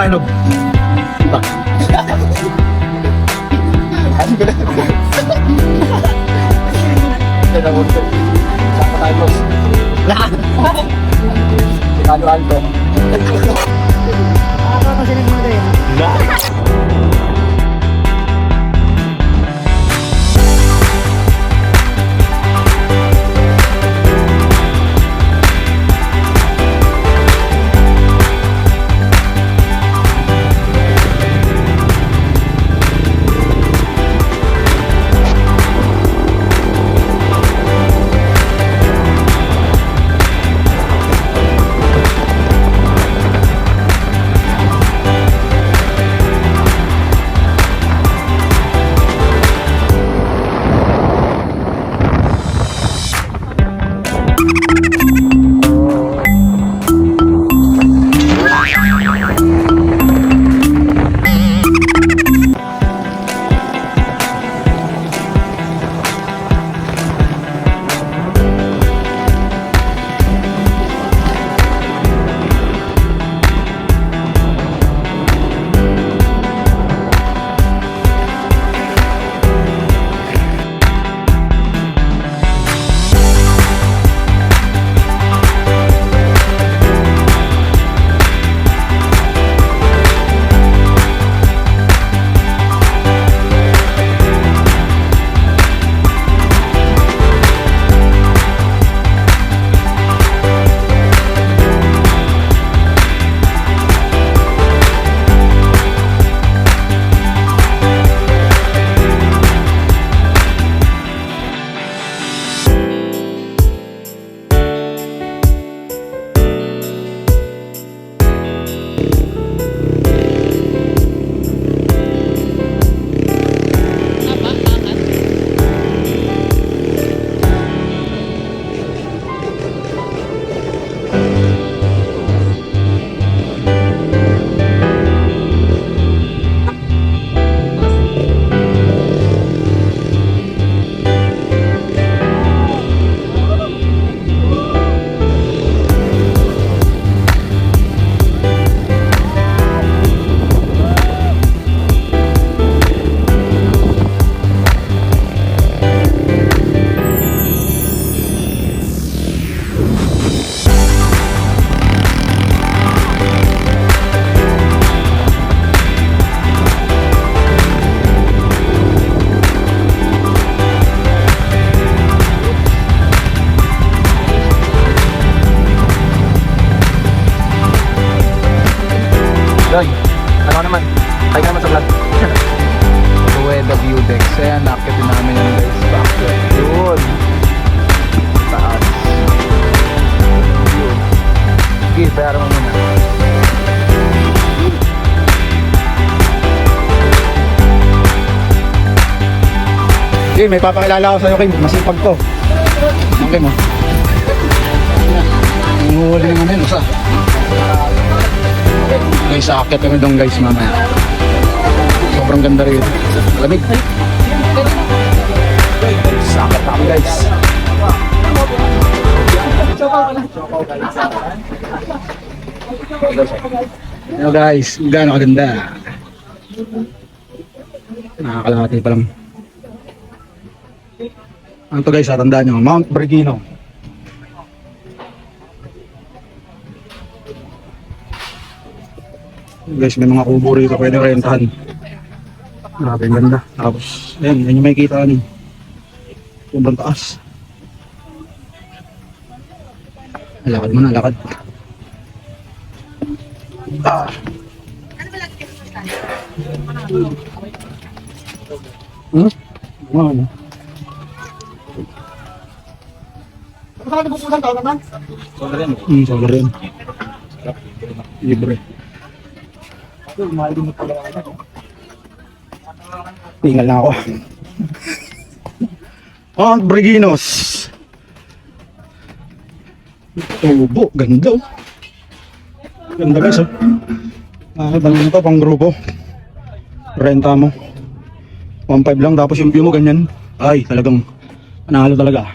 Pampanog. Diba? Saka tayo, boss. Halo-halo. Nakakapasinig mo rin. Doy, ano naman? Tayo naman sa vlog. Rueda View Deck. Kaya nakitin namin yung guys. Backlit. Yun. Taas. Yun. Sige, bayaran mo muna. Okay, may papakilala ako sa'yo, Kim. Masipag to. Okay mo. Nanguhuli naman yun, usa. Guys, aakyat kami doon guys mamaya. Sobrang ganda rin. Lamig. Aakyat kami guys. Hello guys, gaano kaganda. Nakakalahati pa lang. Ano to guys, tandaan nyo, Mount Bergino. Guys, may mga kubo rito pwede rentahan. Grabe, ang ganda. Tapos, ayan, yan yung makikita nyo. Sobrang taas. Lakad mo na, lakad. Ah. Ano? Solar rin. Libre. Tinggal na ako. Mount Breginos. Tubo, ganda. Ganda guys, oh. Bangin to, pang grupo. Renta mo 1.5 lang, tapos yung view mo ganyan. Ay, talagang panalo talaga.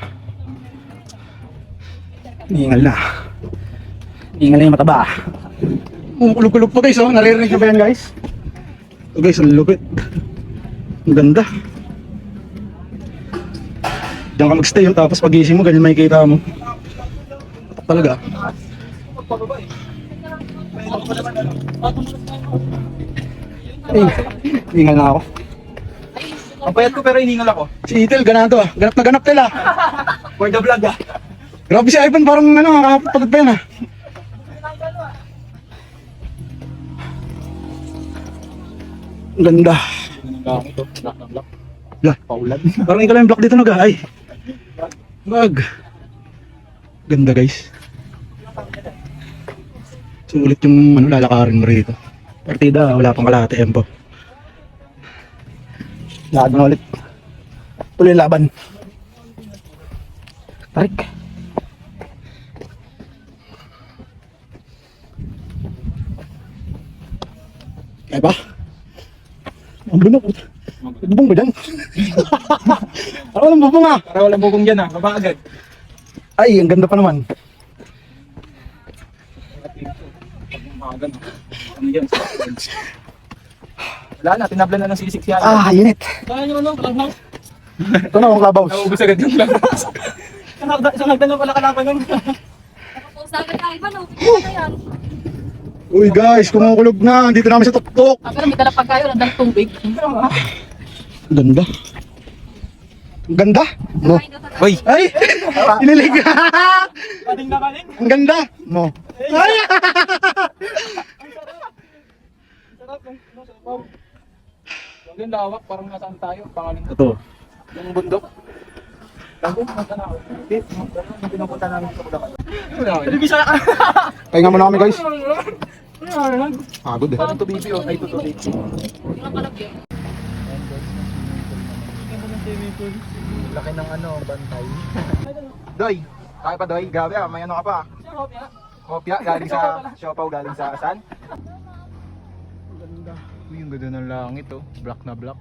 Ningal na yung mataba. Kulog-kulog pa guys, oh. Naririnig nyo ba yan guys? Ito guys, ang lupit. Ang ganda. Diyan ka magstay, oh. Tapos pagising mo, ganyan makikita mo. Tatak talaga. Hingal na ako. Ang payat ko pero iningal ako. Si Itel, ganado ah. Ganap na ganap Tel ah. For the vlog ah. Grabe si Ivan, parang ano, nakakapagod pa yan ah. Ang ganda. Yeah. Paulan. Parang ikaw lang yung block dito nag ay. Wag. Ganda guys. Sulit yung ano, lalakarin mo rito. Partida, wala pang kalahati tempo. Lahat na ulit. Tuloy yung laban. Tarik. Kaya ba? Ang bunok. Bubong ba dyan? Parang walang bubong ah. Para walang bubong dyan ah. Baba agad. Ay, ang ganda pa naman. Ano yan? Wala na, tinabla na ng sisik siya. Ah, init. Kaya nyo ano, kalanghaw. Ito na, ang klabaws. Naubos agad yung labas. Isang hagdan lang pala kalaban nun. Sabi ka, Ivan, okay na yan. Uy guys, kumukulog na. Dito namin sa tuktok. Sabi na, may dala pagkayo, nandang tubig. Ang ganda. Ang ganda. No. Uy! Ay! Inilig. Bading na bading! Ang ganda. No. Ay! Sarap ng sabaw. Huwag yung lawak, parang nasaan tayo. Pangalan ko. Ito. Yung bundok. Bago, punta na ako. Hindi, yung pinupunta namin sa Bulacan. Hindi bisa ka! Pahinga muna kami guys. Pagod eh. Parang tubibi oh. Ay, tutubi. Yung kalagyan. Laki ng ano, bantay. Doy! Kaya pa Doy? Grabe ah, may ano ka pa. Kopya, galing sa Siopaw, galing sa Asan. Uy, yung ganda ng langit oh. Black na black.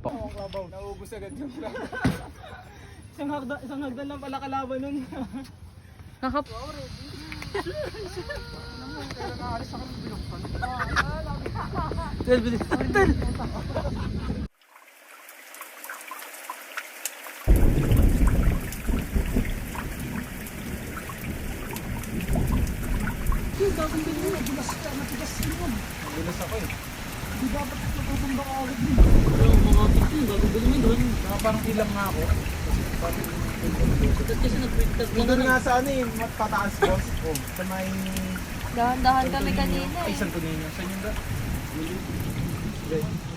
Naubos agad yung black. Isang hagdan lang pala kalaban nun. Nakap. Parang ilang nga ako. Doon nga sa ano eh, pataas boss. Oh, sa may... Dahan-dahan kami kanina Ay, eh. Santo Niño. Saan yun ba?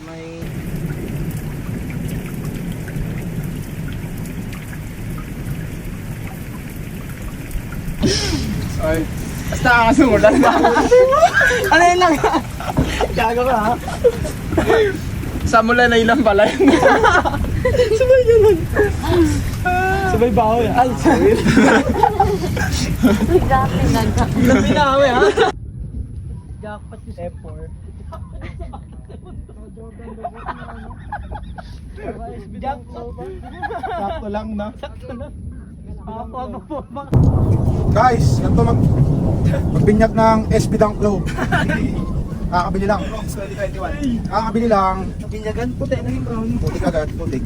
May... Ay, basta nakakasumulan ba? Ano yun lang? Gago ka ha? Sa mula na ilang pala yun. Sabay ganun. Sabay baho yan. Ay, sabay. Grabe, nagka. Ilang pinahawi ha? Jackpot yung F4. Sakto lang na. Sakto lang. Guys, ganito magbinyag ng SB Dunk Low. Kakabili lang. Kakabili lang. Binyagan, puti na yung brown. Putik agad, putik.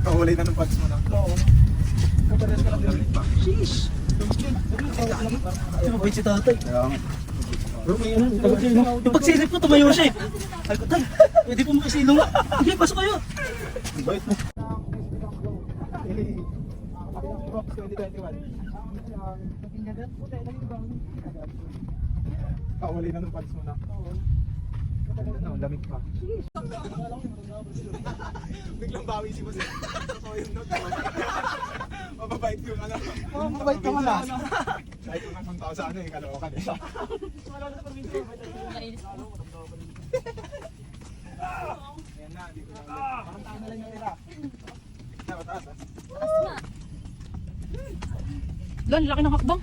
Kahulay na ng pads mo na. Oo. Kapares ka lang din pa. Sheesh! Mabait si tatay. Bro, may ano, yung pagsilip ko, tumayo siya eh. Ay ko, tay, pwede po makisilong nga. Hindi, pasok kayo. Bait mo. Kahulay na ng pads mo na. Ano, lamig pa. Biglang bawi si Boss. So yung note. Mababait yung ano. Mabait ka malas. Kahit kung nang tao sa ano eh, kalokan eh. Ayan na, dito na. Parang tayo na lang yung tira. Mataas ah. Lan, laki ng hakbang.